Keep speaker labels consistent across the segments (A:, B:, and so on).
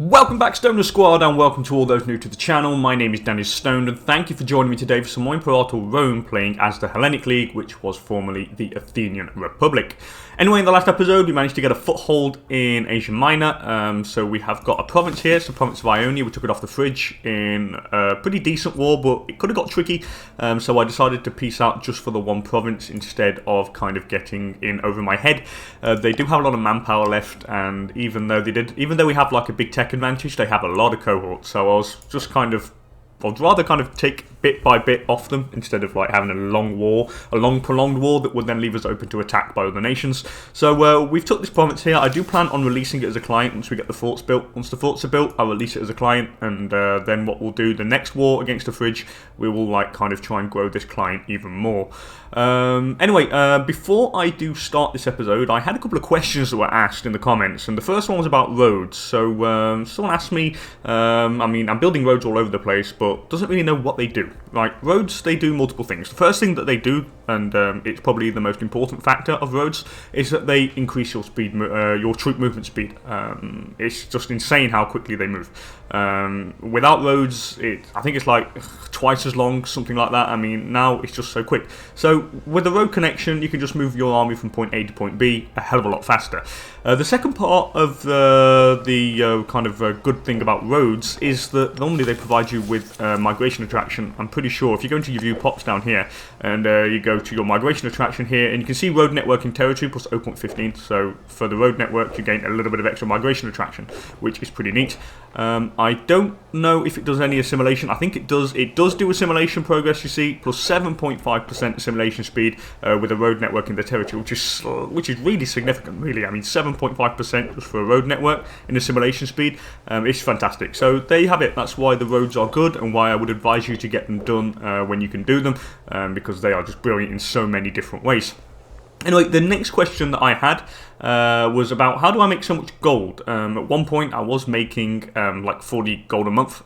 A: Welcome back, Stoner Squad, and welcome to all those new to the channel. My name is DanIsStoned, and thank you for joining me today for some more Imperator Rome playing as the Hellenic League, which was formerly the Athenian Republic. Anyway, in the last episode, we managed to get a foothold in Asia Minor, so we have got a province here, it's the province of Ionia. We took it off the Phrygia in a pretty decent war, but it could have got tricky, so I decided to peace out just for the one province instead of kind of getting in over my head. They do have a lot of manpower left, and even though we have like a big tech advantage, they have a lot of cohorts, so I was just I'd rather kind of take bit by bit off them instead of like having a long prolonged war that would then leave us open to attack by other nations. So we've took this province here. I do plan on releasing it as a client once we get the forts built. Once the forts are built, I'll release it as a client, and then what we'll do, the next war against the Phrygia, we will like kind of try and grow this client even more. Anyway, before I do start this episode, I had a couple of questions that were asked in the comments, and the first one was about roads. So someone asked me, I mean, I'm building roads all over the place, but doesn't really know what they do. Right, roads, they do multiple things. The first thing that they do, and it's probably the most important factor of roads, is that they increase your speed, your troop movement speed. It's just insane how quickly they move. Without roads, I think it's like twice as long, something like that. I mean, now it's just so quick. So with a road connection, you can just move your army from point A to point B a hell of a lot faster. The second part of the kind of good thing about roads is that normally they provide you with migration attraction. I'm pretty sure if you go into your view pops down here and you go to your migration attraction here, and you can see road networking territory plus 0.15. So for the road network, you gain a little bit of extra migration attraction, which is pretty neat. I don't know if it does any assimilation. I think it does. It does do assimilation progress, you see, plus 7.5% assimilation speed with a road network in the territory, which is really significant, really. I mean, 7.5% just for a road network in assimilation speed is fantastic. So there you have it. That's why the roads are good, and why I would advise you to get them done when you can do them, because they are just brilliant in so many different ways. Anyway, the next question that I had was about how do I make so much gold? At one point, I was making like 40 gold a month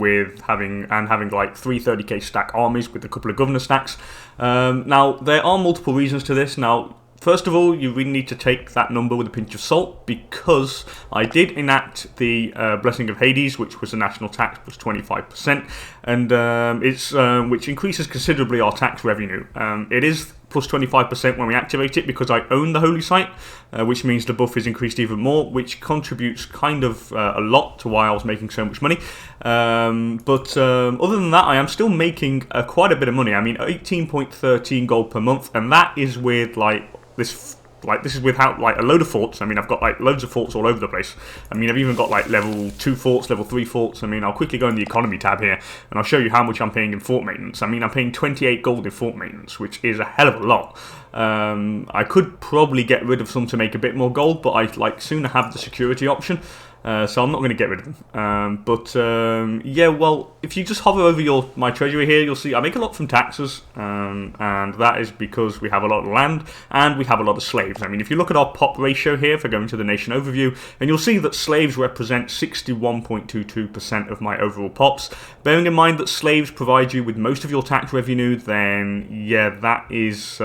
A: with having like 330k stack armies with a couple of governor stacks. Now, there are multiple reasons to this. Now, first of all, you really need to take that number with a pinch of salt, because I did enact the Blessing of Hades, which was a national tax plus 25%, and which increases considerably our tax revenue. It is plus 25% when we activate it because I own the holy site, which means the buff is increased even more, which contributes kind of a lot to why I was making so much money. But other than that, I am still making quite a bit of money. I mean, 18.13 gold per month, and that is with this is without like a load of forts. I mean, I've got like loads of forts all over the place. I mean, I've even got like level 2 forts, level 3 forts. I mean, I'll quickly go in the economy tab here and I'll show you how much I'm paying in fort maintenance. I mean, I'm paying 28 gold in fort maintenance, which is a hell of a lot. I could probably get rid of some to make a bit more gold, but I'd like sooner have the security option. So I'm not going to get rid of them. Yeah, well, if you just hover over my treasury here, you'll see I make a lot from taxes, and that is because we have a lot of land and we have a lot of slaves. I mean, if you look at our pop ratio here, if I go into the nation overview, and you'll see that slaves represent 61.22% of my overall pops. Bearing in mind that slaves provide you with most of your tax revenue, then yeah, that is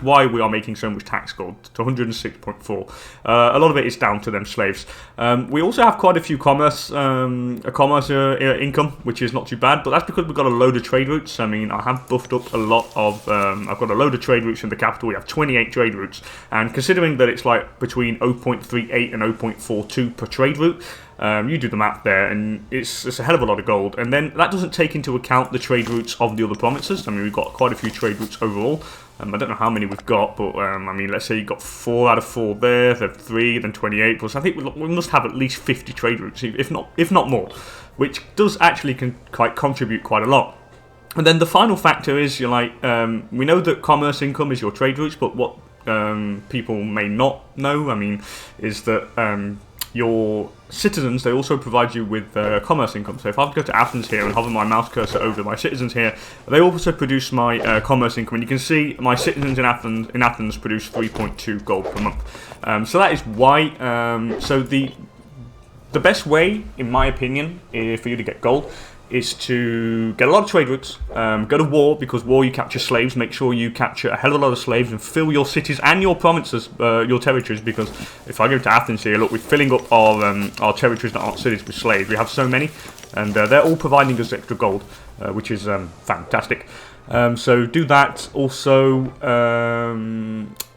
A: why we are making so much tax gold, to 106.4. A lot of it is down to them slaves. We also have quite a few commerce income, which is not too bad, but that's because we've got a load of trade routes. I mean, I have buffed up a lot of, I've got a load of trade routes in the capital. We have 28 trade routes, and considering that it's like between 0.38 and 0.42 per trade route, you do the math there, and it's a hell of a lot of gold. And then that doesn't take into account the trade routes of the other provinces. I mean, we've got quite a few trade routes overall. I don't know how many we've got, but I mean, let's say you've got 4 out of 4 there, then 3, then 28 plus. I think we must have at least 50 trade routes, if not more, which does actually contribute quite a lot. And then the final factor is, you're like, we know that commerce income is your trade routes, but what people may not know, I mean, is that your citizens, they also provide you with commerce income. So if I go to Athens here and hover my mouse cursor over my citizens here, they also produce my commerce income, and you can see my citizens in Athens produce 3.2 gold per month. So that is why. So the best way, in my opinion, for you to get gold is to get a lot of trade routes, go to war, because war you capture slaves. Make sure you capture a hell of a lot of slaves and fill your cities and your provinces, your territories, because if I go to Athens here, look, we're filling up our territories that aren't cities with slaves. We have so many, and they're all providing us extra gold, which is fantastic. So do that. Also,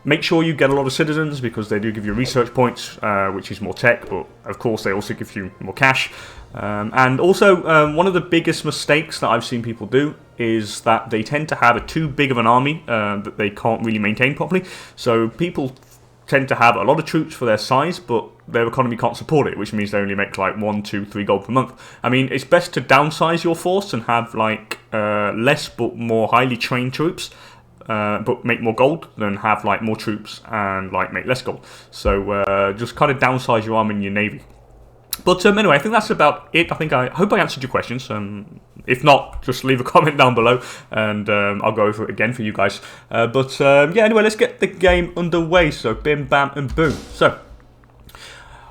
A: make sure you get a lot of citizens, because they do give you research points, which is more tech, but of course they also give you more cash. And also, one of the biggest mistakes that I've seen people do is that they tend to have too big of an army that they can't really maintain properly. So people tend to have a lot of troops for their size, but their economy can't support it, which means they only make like 1, 2, 3 gold per month. I mean, it's best to downsize your force and have like less but more highly trained troops, but make more gold, than have like more troops and like make less gold. So just kind of downsize your army and your navy. But anyway, I think that's about it. I hope I answered your questions. If not, just leave a comment down below, and I'll go over it again for you guys. Yeah, anyway, let's get the game underway. So, bim, bam, and boom. So,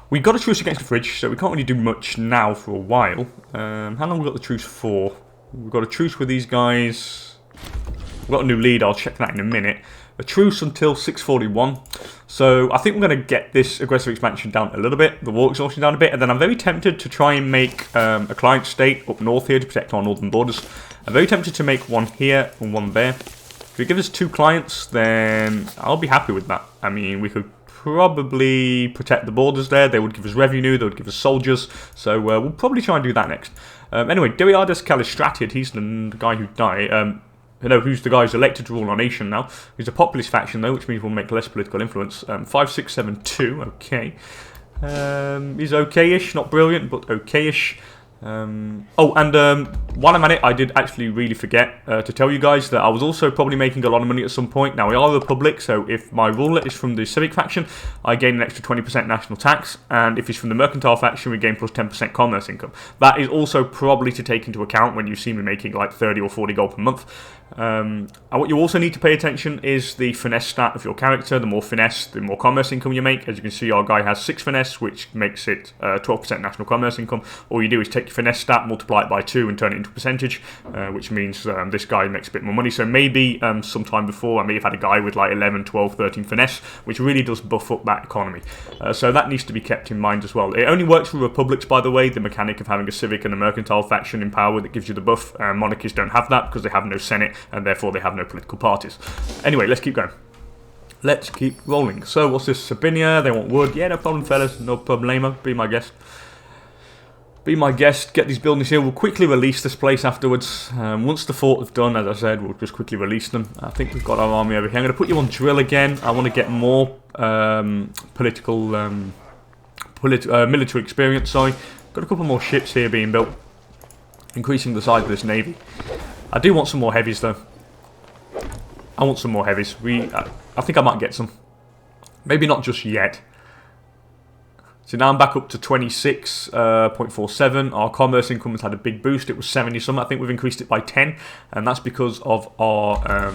A: we got a truce against the Phrygia, so we can't really do much now for a while. How long have we got the truce for? We've got a truce with these guys. We've got a new lead. I'll check that in a minute. A truce until 641. So I think we're going to get this aggressive expansion down a little bit, the war exhaustion down a bit, and then I'm very tempted to try and make a client state up north here to protect our northern borders. I'm very tempted to make one here and one there. If it gives us 2 clients, then I'll be happy with that. I mean, we could probably protect the borders there. They would give us revenue, they would give us soldiers, so we'll probably try and do that next. Anyway, Darius Calistratid, he's the guy who died. Who's the guy who's elected to rule our nation now. He's a populist faction though, which means we'll make less political influence. 5672, okay. He's okay-ish, not brilliant, but okay-ish. While I'm at it, I did actually really forget to tell you guys that I was also probably making a lot of money at some point. Now, we are a republic, so if my ruler is from the civic faction, I gain an extra 20% national tax, and if he's from the mercantile faction, we gain plus 10% commerce income. That is also probably to take into account when you see me making like 30 or 40 gold per month. And what you also need to pay attention is the finesse stat of your character. The more finesse, the more commerce income you make. As you can see, our guy has 6 finesse, which makes it 12% national commerce income. All you do is take your finesse stat, multiply it by 2 and turn it into a percentage, which means this guy makes a bit more money. So maybe sometime before I may have had a guy with like 11, 12, 13 finesse, which really does buff up that economy. So that needs to be kept in mind as well. It only works for republics, by the way, the mechanic of having a civic and a mercantile faction in power that gives you the buff. Monarchies don't have that because they have no senate, and therefore they have no political parties. Anyway, let's keep going. Let's keep rolling. So, what's this? Sabinia, they want wood. Yeah, no problem, fellas. No problemo. Be my guest. Be my guest. Get these buildings here. We'll quickly release this place afterwards. Once the fort is done, as I said, we'll just quickly release them. I think we've got our army over here. I'm going to put you on drill again. I want to get more military experience. Sorry. Got a couple more ships here being built. Increasing the size of this navy. I do want some more heavies though. I want some more heavies. I think I might get some. Maybe not just yet. So now I'm back up to 26.47. Our commerce income has had a big boost. It was 70 something. I think we've increased it by 10. And that's because of our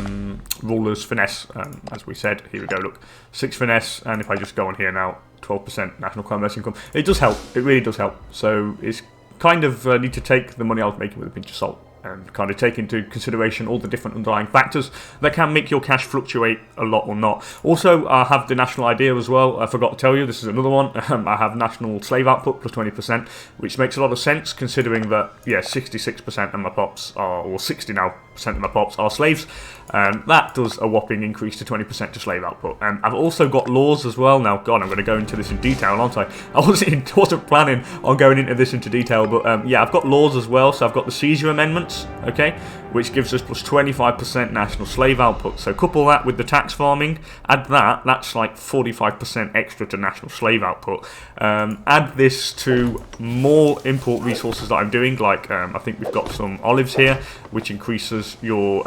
A: ruler's finesse. As we said, here we go, look. 6 finesse. And if I just go on here now, 12% national commerce income. It does help. It really does help. So it's kind of need to take the money I was making with a pinch of salt. And kind of take into consideration all the different underlying factors that can make your cash fluctuate a lot or not. Also, I have the national idea as well. I forgot to tell you, this is another one. I have national slave output plus 20%, which makes a lot of sense considering that, yeah, 66% of my pops are, or 60 now percent of my pops are slaves. And that does a whopping increase to 20% to slave output. And I've also got laws as well. Now, God, I'm going to go into this in detail, aren't I? I wasn't planning on going into this into detail, but yeah, I've got laws as well. So I've got the seizure amendments, okay, which gives us plus 25% national slave output. So couple that with the tax farming, add that, that's like 45% extra to national slave output. Add this to more import resources that I'm doing, like I think we've got some olives here, which increases your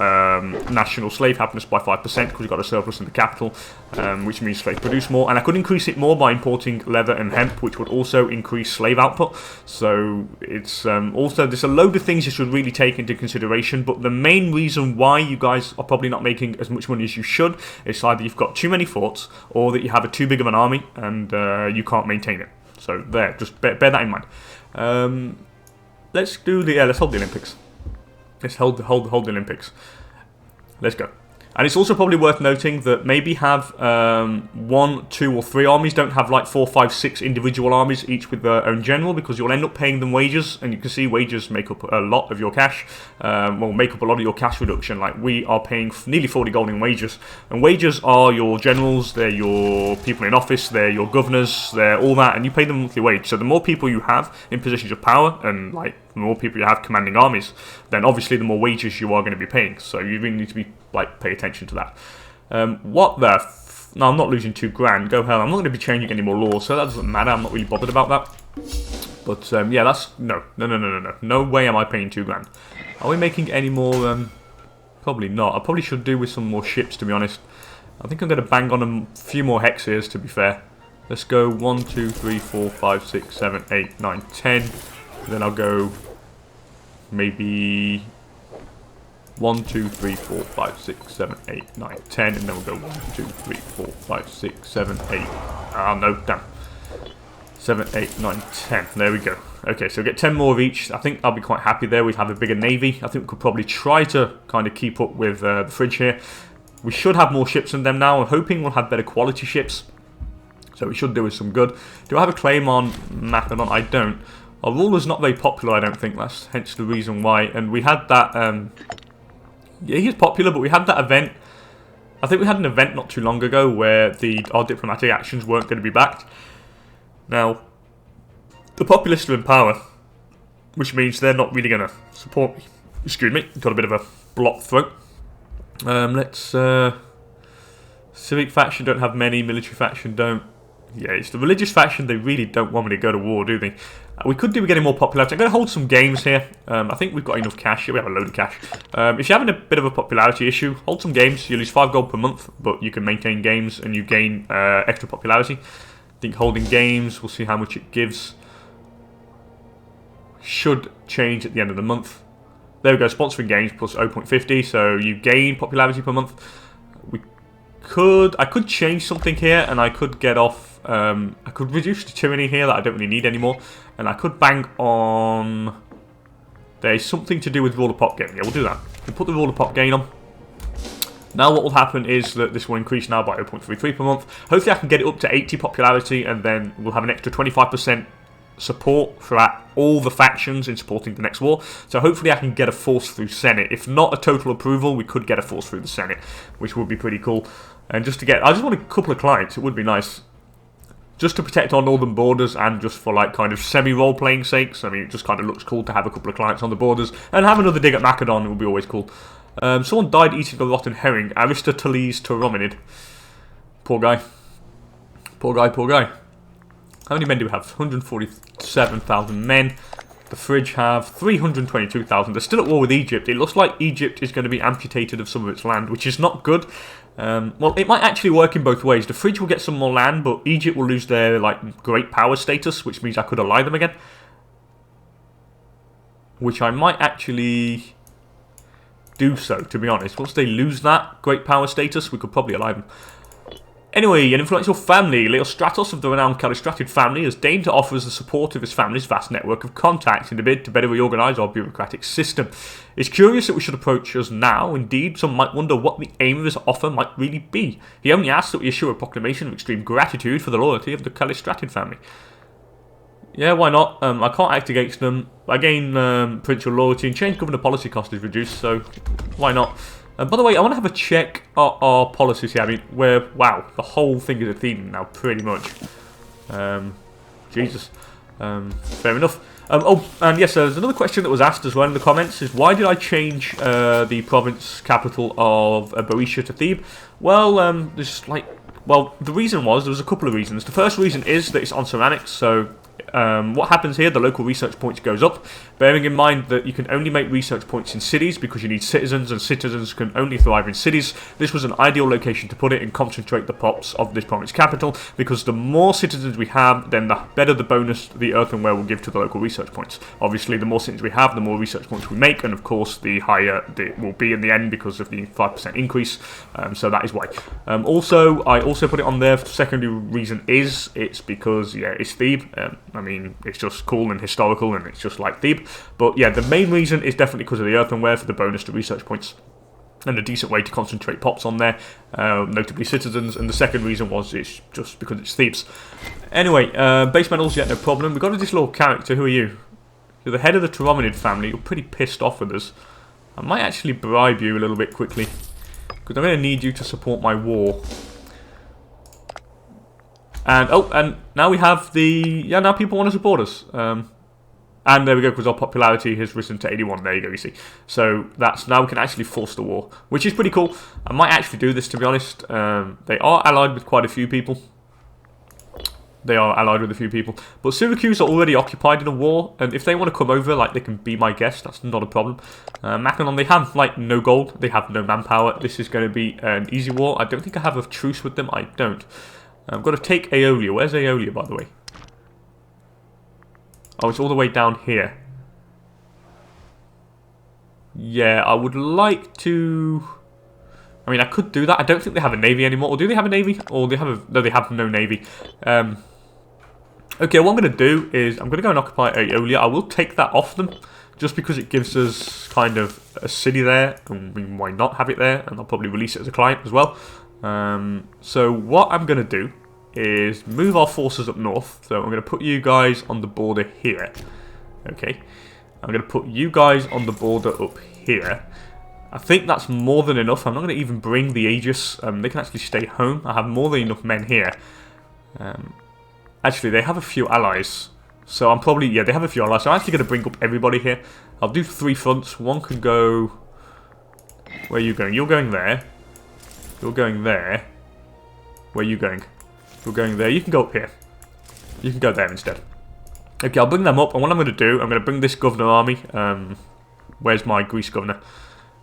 A: national slave happiness by 5% because you've got a surplus in the capital, which means slaves produce more. And I could increase it more by importing leather and hemp, which would also increase slave output. So it's also, there's a load of things you should really take into consideration, but the main reason why you guys are probably not making as much money as you should is either you've got too many forts or that you have too big of an army and you can't maintain it. So there, just bear that in mind. let's do the let's hold the Olympics. Let's hold the Olympics. Let's go. And it's also probably worth noting that maybe have 1, 2, or 3 armies. Don't have like 4, 5, 6 individual armies, each with their own general, because you'll end up paying them wages. And you can see wages make up a lot of your cash. Well, make up a lot of your cash reduction. Like, we are paying nearly 40 gold in wages. And wages are your generals, they're your people in office, they're your governors, they're all that. And you pay them monthly wage. So the more people you have in positions of power, and like the more people you have commanding armies, then obviously the more wages you are going to be paying. So you really need to be pay attention to that. What the no, I'm not losing 2 grand. Go hell. I'm not going to be changing any more laws, so that doesn't matter. I'm not really bothered about that. But yeah, that's no. No way am I paying 2 grand. Are we making any more? Probably not. I probably should do with some more ships, to be honest. I think I'm going to bang on a few more hexes, to be fair. Let's go 1, 2, 3, 4, 5, 6, 7, 8, 9, 10. Then I'll go maybe 1, 2, 3, 4, 5, 6, 7, 8, 9, 10, and then we'll go 1, 2, 3, 4, 5, 6, 7, 8. Ah, no, damn. 7, 8, 9, 10. There we go. Okay, so we'll get 10 more of each. I think I'll be quite happy there. We'd have a bigger navy. I think we could probably try to kind of keep up with the Phrygia here. We should have more ships than them now. I'm hoping we'll have better quality ships. So we should do us some good. Do I have a claim on Macedon? I don't. Our ruler's not very popular, I don't think. That's hence the reason why. And we had that... yeah, he's popular, but we had that event. I think we had an event not too long ago where our diplomatic actions weren't going to be backed. Now, the populists are in power, which means they're not really going to support me. Excuse me, got a bit of a blocked throat. Let's... civic faction don't have many, military faction don't. Yeah, it's the religious faction. They really don't want me to go to war, do they? We could do with getting more popularity. I'm going to hold some games here. I think we've got enough cash. Yeah, we have a load of cash. If you're having a bit of a popularity issue, hold some games. You lose 5 gold per month, but you can maintain games and you gain extra popularity. I think holding games, we'll see how much it gives. Should change at the end of the month. There we go, sponsoring games plus 0.50, so you gain popularity per month. I could change something here, and I could get off. I could reduce the tyranny here that I don't really need anymore, and I could bang on. There's something to do with ruler pop gain. Yeah, we'll do that. We'll put the ruler pop gain on. Now what will happen is that this will increase now by 0.33 per month. Hopefully I can get it up to 80 popularity, and then we'll have an extra 25% support throughout all the factions in supporting the next war. So hopefully I can get a force through Senate. If not a total approval, we could get a force through the Senate, which would be pretty cool. And just to get, I just want a couple of clients. It would be nice, just to protect our northern borders, and just for like kind of semi-role playing sakes. I mean, it just kind of looks cool to have a couple of clients on the borders and have another dig at Macedon. It would be always cool. Someone died eating a rotten herring. Aristoteles Pterominid. Poor guy. Poor guy. Poor guy. How many men do we have? 147,000 men. The Phrygia have 322,000. They're still at war with Egypt. It looks like Egypt is going to be amputated of some of its land, which is not good. Well, it might actually work in both ways. The Phrygia will get some more land, but Egypt will lose their great power status, which means I could ally them again. Which I might actually do so, to be honest. Once they lose that great power status, we could probably ally them. Anyway, an influential family, Leostratos of the renowned Calistratid family, has deigned to offer us the support of his family's vast network of contacts in a bid to better reorganise our bureaucratic system. It's curious that we should approach us now. Indeed, some might wonder what the aim of his offer might really be. He only asks that we issue a proclamation of extreme gratitude for the loyalty of the Calistratid family. Yeah, why not? I can't act against them. I gain provincial loyalty, and change governor policy cost is reduced, so why not? By the way, I want to have a check at our policies here. I mean, wow, the whole thing is Athenian now, pretty much. Jesus. Fair enough. Oh, and yes, there's another question that was asked as well in the comments, is why did I change the province capital of Boeotia to Thebes? Well, the reason was, there was a couple of reasons. The first reason is that it's on ceramics, so what happens here, the local research points goes up, bearing in mind that you can only make research points in cities because you need citizens, and citizens can only thrive in cities. This was an ideal location to put it and concentrate the pops of this province capital, because the more citizens we have, then the better the bonus the earthenware will give to the local research points. Obviously, the more citizens we have, the more research points we make, and of course the higher it will be in the end because of the 5% increase, so that is why. I also put it on there, the secondary reason is, it's because, yeah, it's Thebes. I mean, it's just cool and historical, and it's just like Thebes. But yeah, the main reason is definitely because of the earthenware for the bonus to research points, and a decent way to concentrate pops on there, notably citizens. And the second reason was it's just because it's Thebes. Anyway, base metals, yeah, no problem. We've got this little character. Who are you? You're the head of the Tyranid family. You're pretty pissed off with us. I might actually bribe you a little bit quickly, because I'm going to need you to support my war. And, oh, and now we have the... Yeah, now people want to support us. And there we go, because our popularity has risen to 81. There you go, you see. So that's now we can actually force the war, which is pretty cool. I might actually do this, to be honest. They are allied with quite a few people. But Syracuse are already occupied in a war, and if they want to come over, like, they can be my guest. That's not a problem. Macedon, they have, like, no gold. They have no manpower. This is going to be an easy war. I don't think I have a truce with them. I don't. I've got to take Aeolia. Where's Aeolia, by the way? Oh, it's all the way down here. Yeah, I would like to... I mean, I could do that. I don't think they have a navy anymore. Or do they have a navy? Or they have a... No, they have no navy. Okay, what I'm going to do is I'm going to go and occupy Aeolia. I will take that off them, just because it gives us kind of a city there. And why not have it there? And I'll probably release it as a client as well. So what I'm going to do is move our forces up north. So I'm going to put you guys on the border here. Okay. I'm going to put you guys on the border up here. I think that's more than enough. I'm not going to even bring the Aegis. They can actually stay home. I have more than enough men here. Actually, they have a few allies. So I'm probably... Yeah, they have a few allies. So I'm actually going to bring up everybody here. I'll do 3 fronts. One can go... Where are you going? You're going there. You're going there. Where are you going? You're going there. You can go up here. You can go there instead. Okay, I'll bring them up. And what I'm going to do, I'm going to bring this governor army. Where's my Greece governor?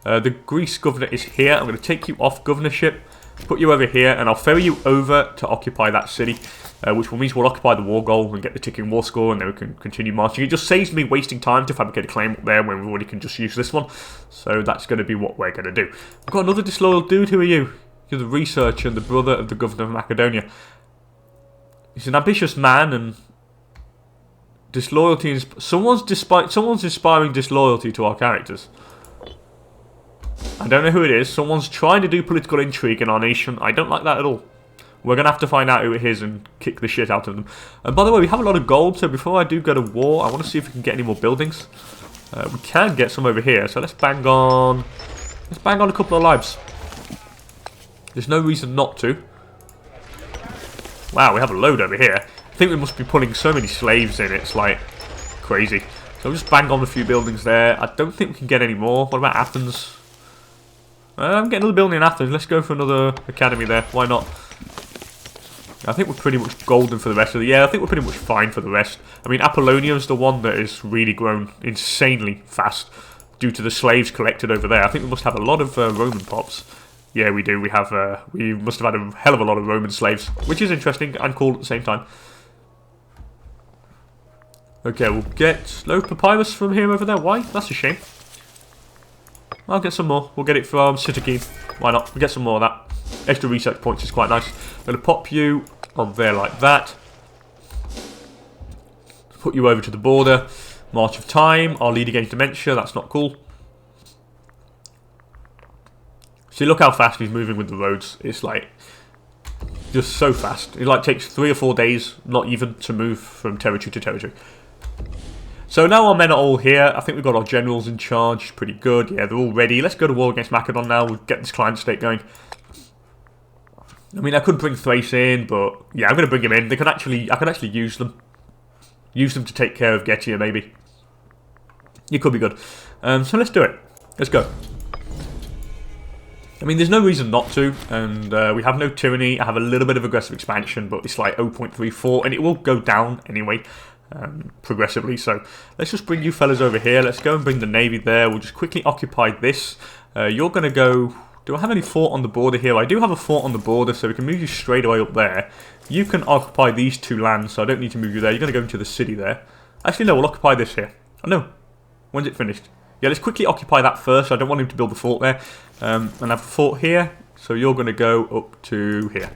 A: The Greece governor is here. I'm going to take you off governorship, put you over here, and I'll ferry you over to occupy that city, which means we'll occupy the war goal and get the ticking war score, and then we can continue marching. It just saves me wasting time to fabricate a claim up there when we already can just use this one. So that's going to be what we're going to do. I've got another disloyal dude. Who are you? You're the researcher and the brother of the governor of Macedonia. He's an ambitious man, and disloyalty is... Someone's inspiring disloyalty to our characters. I don't know who it is. Someone's trying to do political intrigue in our nation. I don't like that at all. We're going to have to find out who it is and kick the shit out of them. And by the way, we have a lot of gold, so before I do go to war, I want to see if we can get any more buildings. We can get some over here, so let's bang on... Let's bang on a couple of lives. There's no reason not to. Wow, we have a load over here. I think we must be pulling so many slaves in, it's like crazy. So we'll just bang on a few buildings there. I don't think we can get any more. What about Athens? I'm getting another building in Athens. Let's go for another academy there. Why not? I think we're pretty much golden for the rest of the... Yeah, I think we're pretty much fine for the rest. I mean, Apollonia is the one that has really grown insanely fast due to the slaves collected over there. I think we must have a lot of Roman pops. Yeah, we do. We must have had a hell of a lot of Roman slaves, which is interesting and cool at the same time. Okay, we'll get no papyrus from here over there. Why? That's a shame. I'll get some more. We'll get it from Sittakene. Why not? We'll get some more of that. Extra research points is quite nice. I'm going to pop you on there like that. Put you over to the border. March of Time. Our lead against dementia. That's not cool. See, look how fast he's moving with the roads. It's like just so fast. It like takes 3 or 4 days, not even, to move from territory to territory. So now our men are all here. I think we've got our generals in charge. Pretty good. Yeah, they're all ready. Let's go to war against Macedon now. We'll get this client state going. I mean, I could bring Thrace in, but yeah, I'm going to bring him in. I can actually use them. Use them to take care of Getia, maybe. It could be good. So let's do it. Let's go. I mean, there's no reason not to, and we have no tyranny. I have a little bit of aggressive expansion, but it's like 0.34, and it will go down anyway, progressively. So let's just bring you fellas over here. Let's go and bring the navy there. We'll just quickly occupy this. You're going to go... Do I have any fort on the border here? I do have a fort on the border, so we can move you straight away up there. You can occupy these 2 lands, so I don't need to move you there. You're going to go into the city there. Actually, no, we'll occupy this here. Oh, no. When's it finished? Yeah, let's quickly occupy that first. I don't want him to build the fort there. And I have a fort here, so you're going to go up to here.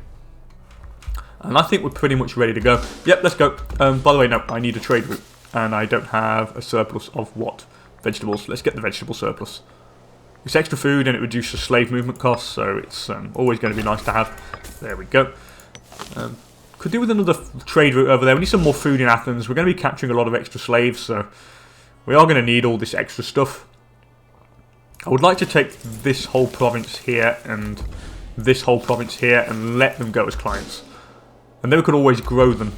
A: And I think we're pretty much ready to go. Yep, let's go. By the way, no, I need a trade route. And I don't have a surplus of what? Vegetables. Let's get the vegetable surplus. It's extra food and it reduces slave movement costs, so it's always going to be nice to have. There we go. Could do with another trade route over there. We need some more food in Athens. We're going to be capturing a lot of extra slaves, so we are going to need all this extra stuff. I would like to take this whole province here and this whole province here and let them go as clients. And then we could always grow them.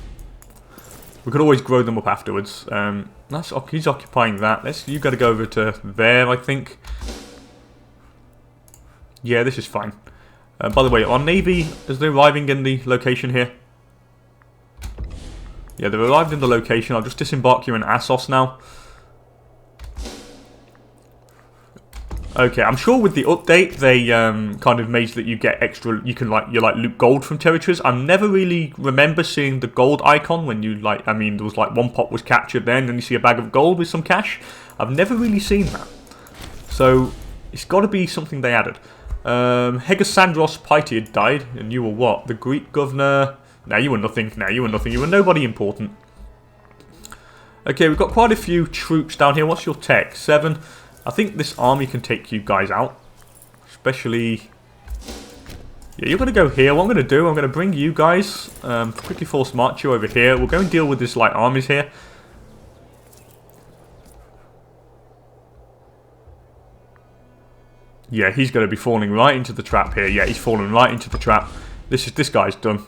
A: We could always grow them up afterwards. He's occupying that. You got to go over to there, I think. Yeah, this is fine. By the way, our navy, is they arriving in the location here? Yeah, they've arrived in the location. I'll just disembark you in Assos now. Okay, I'm sure with the update they kind of made that you get extra. You can loot gold from territories. I never really remember seeing the gold icon when you there was one pot was captured, then you see a bag of gold with some cash. I've never really seen that, so it's got to be something they added. Hegesandros Pytiad died, and you were what? The Greek governor. No, you were nothing. No, you were nothing. You were nobody important. Okay, we've got quite a few troops down here. What's your tech? 7. I think this army can take you guys out. Especially... Yeah, you're going to go here. What I'm going to do, I'm going to bring you guys, quickly force march you over here. We'll go and deal with this light armies here. Yeah, he's going to be falling right into the trap here. Yeah, he's falling right into the trap. This guy's done.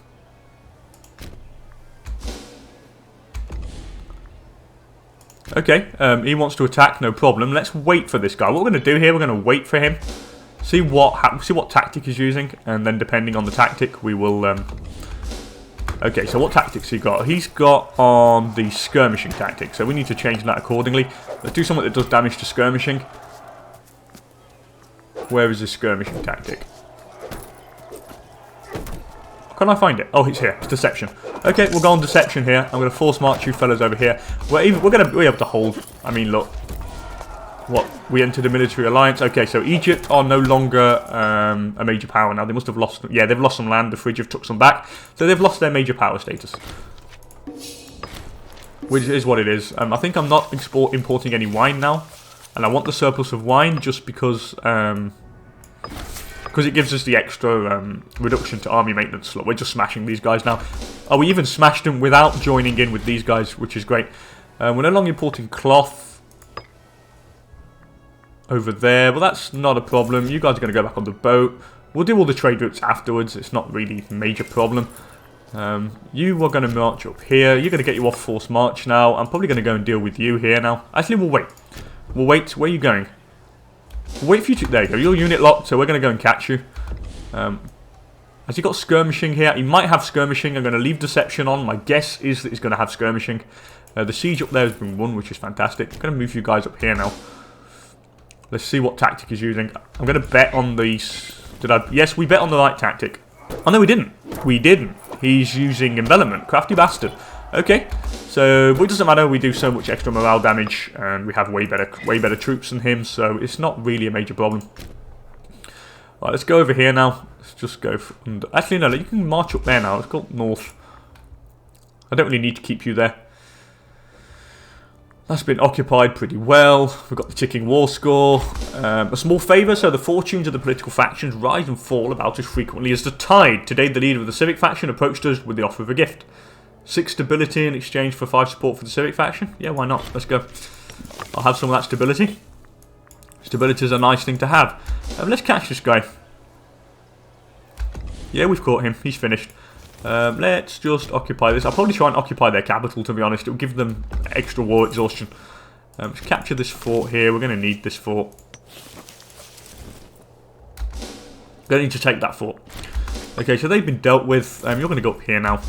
A: Okay, he wants to attack, no problem. Let's wait for this guy. What we're going to do here, we're going to wait for him. See what tactic he's using, and then depending on the tactic, we will... Okay, so what tactics he got? He's got on the skirmishing tactic, so we need to change that accordingly. Let's do something that does damage to skirmishing. Where is his skirmishing tactic? Can I find it? Oh, it's here. It's deception. Okay, we'll go on deception here. I'm going to force march you fellas over here. We're going to be able to hold. I mean, look. What? We entered a military alliance. Okay, so Egypt are no longer a major power now. They must have lost... Yeah, they've lost some land. The Phrygia took some back. So they've lost their major power status. Which is what it is. I think I'm not importing any wine now. And I want the surplus of wine just because it gives us the extra reduction to army maintenance. Look, we're just smashing these guys now. Oh, we even smashed them without joining in with these guys, which is great. We're no longer importing cloth over there, but that's not a problem. You guys are going to go back on the boat. We'll do all the trade routes afterwards. It's not really a major problem. You are going to march up here. You're going to get you off force march now. I'm probably going to go and deal with you here now. Actually, we'll wait. We'll wait. Where are you going? We'll wait for you to... There you go. You're unit locked, so we're going to go and catch you. Has he got skirmishing here? He might have skirmishing. I'm going to leave deception on. My guess is that he's going to have skirmishing. The siege up there has been won, which is fantastic. I'm going to move you guys up here now. Let's see what tactic he's using. I'm going to bet on these... Yes, we bet on the right tactic. Oh, no, we didn't. We didn't. He's using envelopment. Crafty bastard. Okay. So, but it doesn't matter. We do so much extra morale damage, and we have way better troops than him. So it's not really a major problem. Right, let's go over here now. Let's just go. Actually, no. You can march up there now. Let's go north. I don't really need to keep you there. That's been occupied pretty well. We've got the ticking war score. A small favour, so the fortunes of the political factions rise and fall about as frequently as the tide. Today, the leader of the civic faction approached us with the offer of a gift. 6 stability in exchange for 5 support for the civic faction. Yeah, why not? Let's go. I'll have some of that stability. Stability is a nice thing to have. Let's catch this guy. Yeah, we've caught him. He's finished. Let's just occupy this. I'll probably try and occupy their capital, to be honest. It'll give them extra war exhaustion. Let's capture this fort here. We're going to need this fort. Going to need to take that fort. Okay, so they've been dealt with. You're going to go up here now.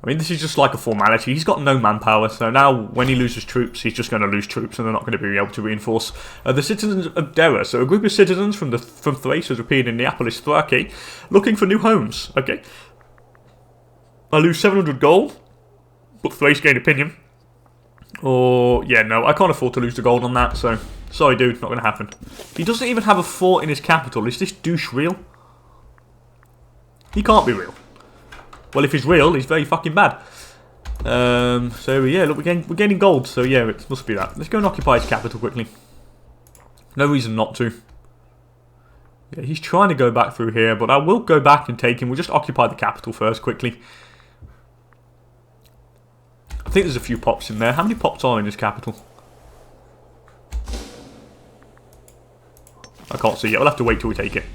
A: I mean, this is just like a formality. He's got no manpower, so now when he loses troops, he's just going to lose troops, and they're not going to be able to reinforce. The citizens of Dera, so a group of citizens from Thrace has appeared in Neapolis, Thrace, looking for new homes. Okay. I lose 700 gold, but Thrace gained opinion. Or, yeah, no, I can't afford to lose the gold on that, so sorry, dude, not going to happen. He doesn't even have a fort in his capital. Is this douche real? He can't be real. Well, if he's real, he's very fucking bad. So yeah, look, we're gaining gold. So yeah, it must be that. Let's go and occupy his capital quickly. No reason not to. Yeah, he's trying to go back through here, but I will go back and take him. We'll just occupy the capital first quickly. I think there's a few pops in there. How many pops are in this capital? I can't see yet. We'll have to wait till we take it.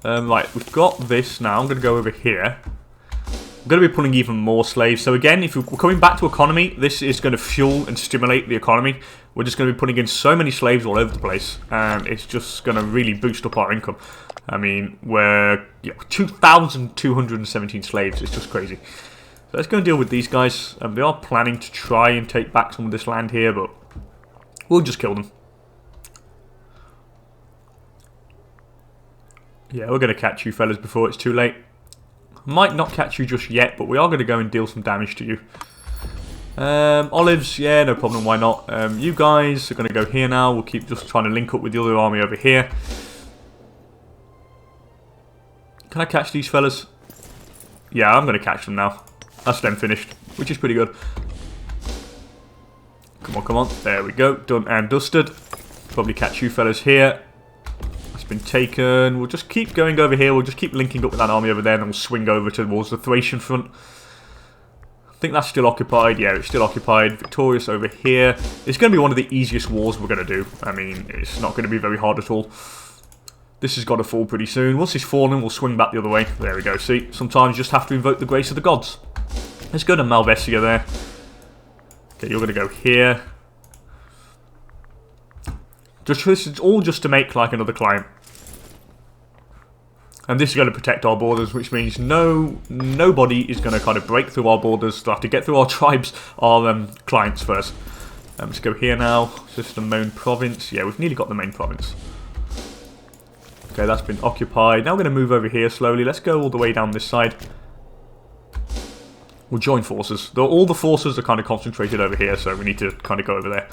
A: Right, we've got this now. I'm going to go over here. I'm going to be pulling even more slaves. So again, if we're coming back to economy, this is going to fuel and stimulate the economy. We're just going to be putting in so many slaves all over the place. And it's just going to really boost up our income. I mean, we're 2,217 slaves. It's just crazy. So let's go and deal with these guys. They are planning to try and take back some of this land here, but we'll just kill them. Yeah, we're going to catch you fellas before it's too late. Might not catch you just yet, but we are going to go and deal some damage to you. Olives, yeah, no problem, why not? You guys are going to go here now. We'll keep just trying to link up with the other army over here. Can I catch these fellas? Yeah, I'm going to catch them now. That's them finished, which is pretty good. Come on, come on. There we go. Done and dusted. Probably catch you fellas here. Been taken. We'll just keep going over here. We'll just keep linking up with that army over there, and then we'll swing over towards the Thracian front. I think that's still occupied. Yeah, it's still occupied. Victorious over here. It's going to be one of the easiest wars we're going to do. I mean, it's not going to be very hard at all. This has got to fall pretty soon. Once it's fallen, we'll swing back the other way. There we go. See, sometimes you just have to invoke the grace of the gods. Let's go to Malvesia there. Okay, you're going to go here. This is all just to make like another client. And this is going to protect our borders, which means nobody is going to kind of break through our borders. They'll have to get through our tribes, our clients first. Let's go here now. Is this the main province? Yeah, we've nearly got the main province. Okay, that's been occupied. Now we're going to move over here slowly. Let's go all the way down this side. We'll join forces. All the forces are kind of concentrated over here, so we need to kind of go over there.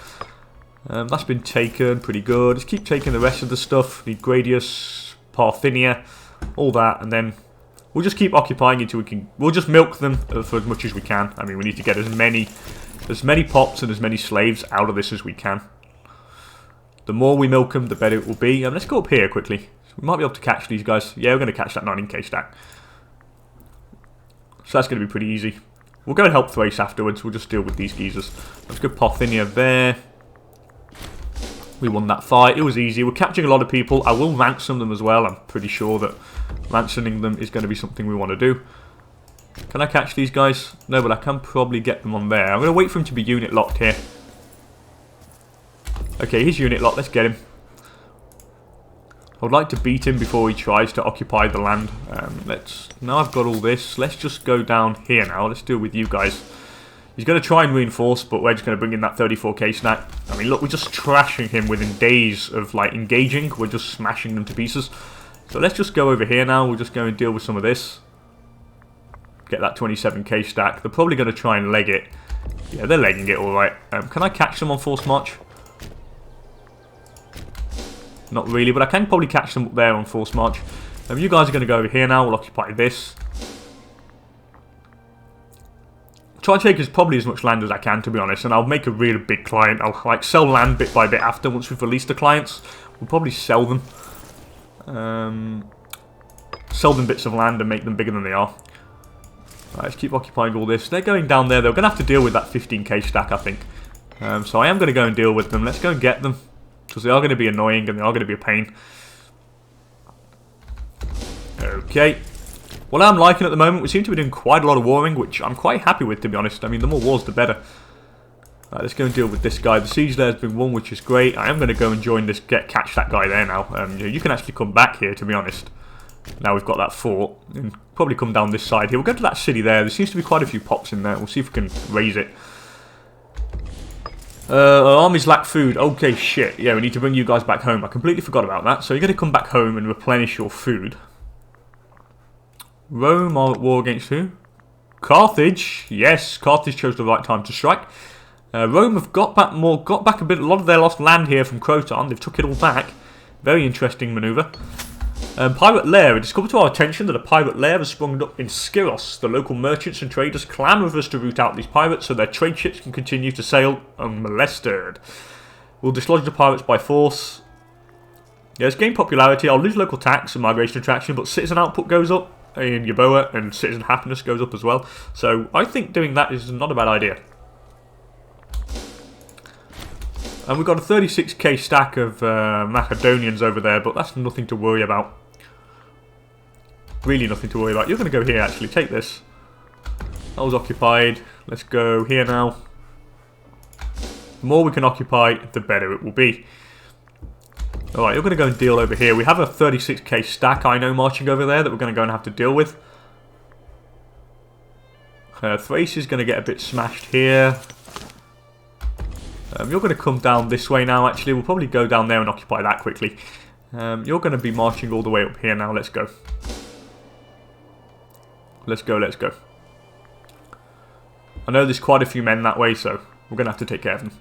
A: That's been taken, pretty good. Let's keep taking the rest of the stuff. Need Gradius, Parthenia, all that, and then we'll just keep occupying until we can. We'll just milk them for as much as we can. I mean, we need to get as many pops and as many slaves out of this as we can. The more we milk them, the better it will be. Let's go up here quickly. We might be able to catch these guys. Yeah, we're going to catch that 19k stack. So that's going to be pretty easy. We'll go and help Thrace afterwards. We'll just deal with these geezers. Let's go Parthenia there. We won that fight. It was easy. We're capturing a lot of people. I will ransom them as well. I'm pretty sure that ransoming them is going to be something we want to do. Can I catch these guys? No, but I can probably get them on there. I'm going to wait for him to be unit locked here. Okay, he's unit locked. Let's get him. I would like to beat him before he tries to occupy the land. Now I've got all this. Let's just go down here now. Let's deal with you guys. He's going to try and reinforce, but we're just going to bring in that 34k snack. I mean, look, we're just trashing him within days of, like, engaging. We're just smashing them to pieces. So let's just go over here now. We'll just go and deal with some of this. Get that 27k stack. They're probably going to try and leg it. Yeah, they're legging it all right. Can I catch them on force march? Not really, but I can probably catch them up there on force march. You guys are going to go over here now. We'll occupy this. Try to take probably as much land as I can, to be honest, and I'll make a really big client. I'll like sell land bit by bit after, once we've released the clients. We'll probably sell them. Sell them bits of land and make them bigger than they are. Right, let's keep occupying all this. They're going down there. They're going to have to deal with that 15k stack, I think. So I am going to go and deal with them. Let's go and get them, because they are going to be annoying and they are going to be a pain. Okay. What I'm liking at the moment, we seem to be doing quite a lot of warring, which I'm quite happy with, to be honest. I mean, the more wars, the better. Right, let's go and deal with this guy. The siege there has been won, which is great. I am going to go and join this, catch that guy there now. You can actually come back here, to be honest. Now we've got that fort. And probably come down this side here. We'll go to that city there. There seems to be quite a few pops in there. We'll see if we can raise it. Our armies lack food. Okay, shit. Yeah, we need to bring you guys back home. I completely forgot about that. So you're going to come back home and replenish your food. Rome are at war against who? Carthage. Yes, Carthage chose the right time to strike. Rome have got back a lot of their lost land here from Croton. They've took it all back. Very interesting manoeuvre. Pirate lair. It has come to our attention that a pirate lair has sprung up in Skyros. The local merchants and traders clamour with us to root out these pirates so their trade ships can continue to sail unmolested. We'll dislodge the pirates by force. Yeah, it's gained popularity. I'll lose local tax and migration attraction, but citizen output goes up in Yaboa and citizen happiness goes up as well. So I think doing that is not a bad idea. And we've got a 36k stack of Macedonians over there, but that's nothing to worry about. Really nothing to worry about. You're going to go here, actually. Take this. That was occupied. Let's go here now. The more we can occupy, the better it will be. Alright, you're going to go and deal over here. We have a 36k stack, I know, marching over there that we're going to go and have to deal with. Thrace is going to get a bit smashed here. You're going to come down this way now, actually. We'll probably go down there and occupy that quickly. You're going to be marching all the way up here now. Let's go. Let's go, let's go. I know there's quite a few men that way, so we're going to have to take care of them.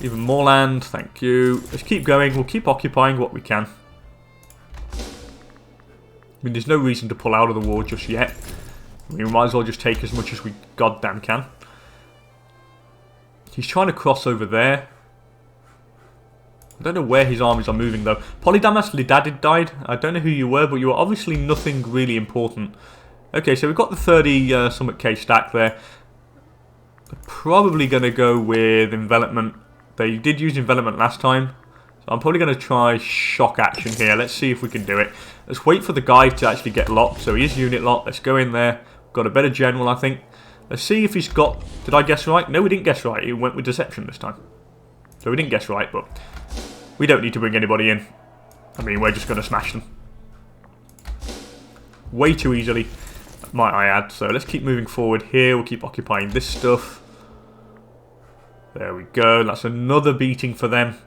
A: Even more land, thank you. Let's keep going. We'll keep occupying what we can. I mean, there's no reason to pull out of the war just yet. I mean, we might as well just take as much as we goddamn can. He's trying to cross over there. I don't know where his armies are moving, though. Polydamas Lidadid died. I don't know who you were, but you were obviously nothing really important. Okay, so we've got the 30 somewhat K stack there. They're probably going to go with envelopment. They did use envelopment last time. So I'm probably going to try shock action here. Let's see if we can do it. Let's wait for the guy to actually get locked. So he is unit locked. Let's go in there. Got a better general, I think. Let's see if he's got... Did I guess right? No, we didn't guess right. He went with deception this time. So we didn't guess right, but... We don't need to bring anybody in. I mean, we're just going to smash them. Way too easily, might I add. So let's keep moving forward here. We'll keep occupying this stuff. There we go. That's another beating for them.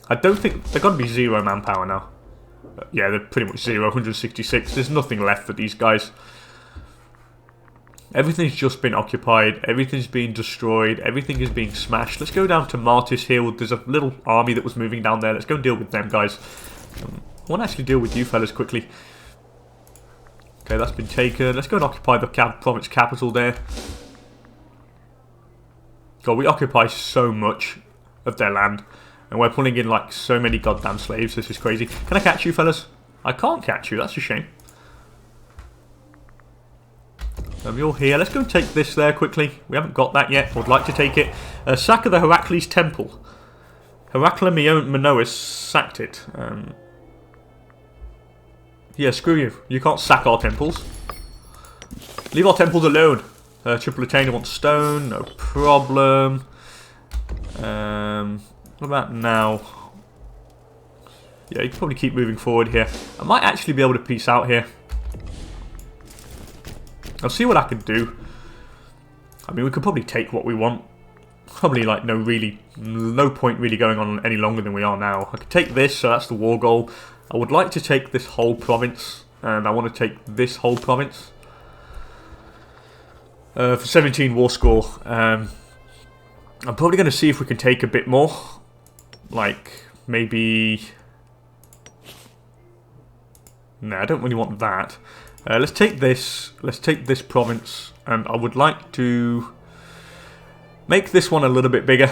A: I don't think... They've got to be 0 manpower now. Yeah, they're pretty much 0. 166. There's nothing left for these guys. Everything's just been occupied. Everything's being destroyed. Everything is being smashed. Let's go down to Martis here. There's a little army that was moving down there. Let's go and deal with them, guys. I want to actually deal with you fellas quickly. Okay, that's been taken. Let's go and occupy the province capital there. God, we occupy so much of their land. And we're pulling in like so many goddamn slaves. This is crazy. Can I catch you fellas? I can't catch you. That's a shame. You're here. Let's go and take this there quickly. We haven't got that yet. Would like to take it. Sack of the Heracles Temple. Heracles sacked it. Yeah, screw you. You can't sack our temples. Leave our temples alone. Triple Attainer wants stone. No problem. What about now? Yeah, you can probably keep moving forward here. I might actually be able to peace out here. I'll see what I can do. I mean, we could probably take what we want. Probably like no point really going on any longer than we are now. I could take this, so that's the war goal. I would like to take this whole province, and I want to take this whole province for 17 war score. I'm probably going to see if we can take a bit more, like maybe. No, I don't really want that. Let's take this. Let's take this province, and I would like to make this one a little bit bigger.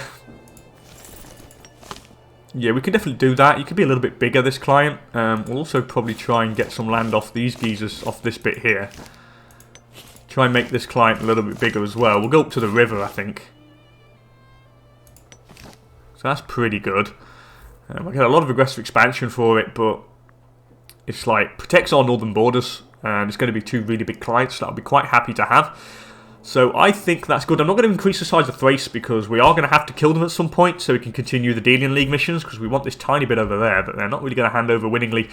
A: Yeah, we could definitely do that. You could be a little bit bigger, this client. We'll also probably try and get some land off these geezers, off this bit here. Try and make this client a little bit bigger as well. We'll go up to the river, I think. So that's pretty good. I get a lot of aggressive expansion for it, but it's like protects our northern borders. And it's going to be 2 really big clients that I'll be quite happy to have. So I think that's good. I'm not going to increase the size of Thrace because we are going to have to kill them at some point so we can continue the Delian League missions because we want this tiny bit over there, but they're not really going to hand over winningly.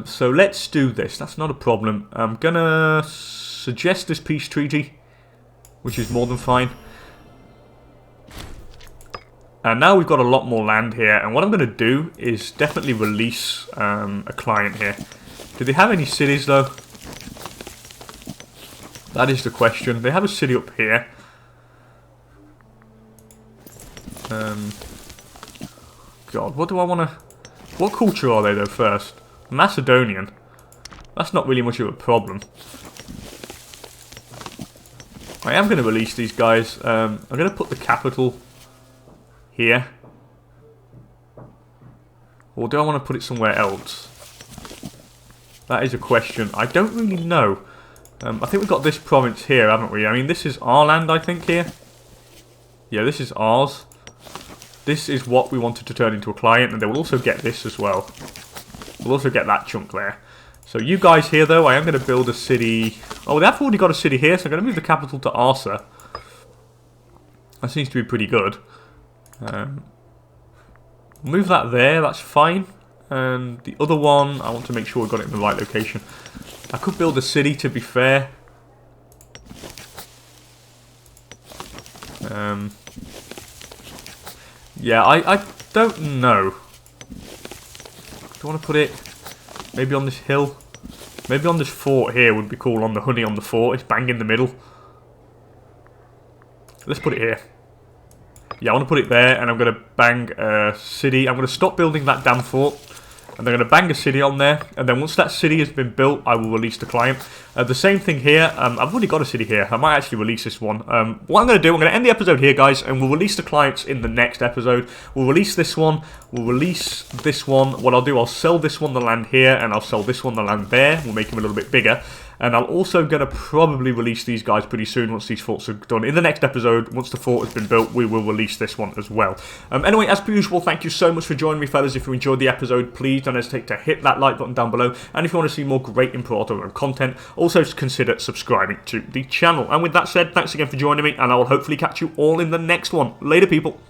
A: So let's do this. That's not a problem. I'm going to suggest this peace treaty, which is more than fine. And now we've got a lot more land here, and what I'm going to do is definitely release a client here. Do they have any cities though? That is the question. They have a city up here. God, what do I want to... What culture are they though first? Macedonian. That's not really much of a problem. I am going to release these guys. I'm going to put the capital here. Or do I want to put it somewhere else? That is a question. I don't really know. I think we've got this province here, haven't we? I mean, this is our land, I think, here. Yeah, this is ours. This is what we wanted to turn into a client, and they will also get this as well. We'll also get that chunk there. So you guys here, though, I am going to build a city. Oh, they've already got a city here, so I'm going to move the capital to Arsa. That seems to be pretty good. Move that there, that's fine. And the other one, I want to make sure we've got it in the right location. I could build a city, to be fair. Yeah, I don't know. Do I want to put it maybe on this hill? Maybe on this fort here would be cool, on the honey on the fort. It's bang in the middle. Let's put it here. Yeah, I want to put it there, and I'm going to bang a city. I'm going to stop building that damn fort. And they're going to bang a city on there. And then once that city has been built, I will release the client. The same thing here. I've already got a city here. I might actually release this one. What I'm going to do, I'm going to end the episode here, guys. And we'll release the clients in the next episode. We'll release this one. We'll release this one. What I'll do, I'll sell this one the land here. And I'll sell this one the land there. We'll make them a little bit bigger. And I'm also going to probably release these guys pretty soon once these forts are done. In the next episode, once the fort has been built, we will release this one as well. Anyway, as per usual, thank you so much for joining me, fellas. If you enjoyed the episode, please don't hesitate to hit that like button down below. And if you want to see more great Imperator content, also consider subscribing to the channel. And with that said, thanks again for joining me, and I will hopefully catch you all in the next one. Later, people.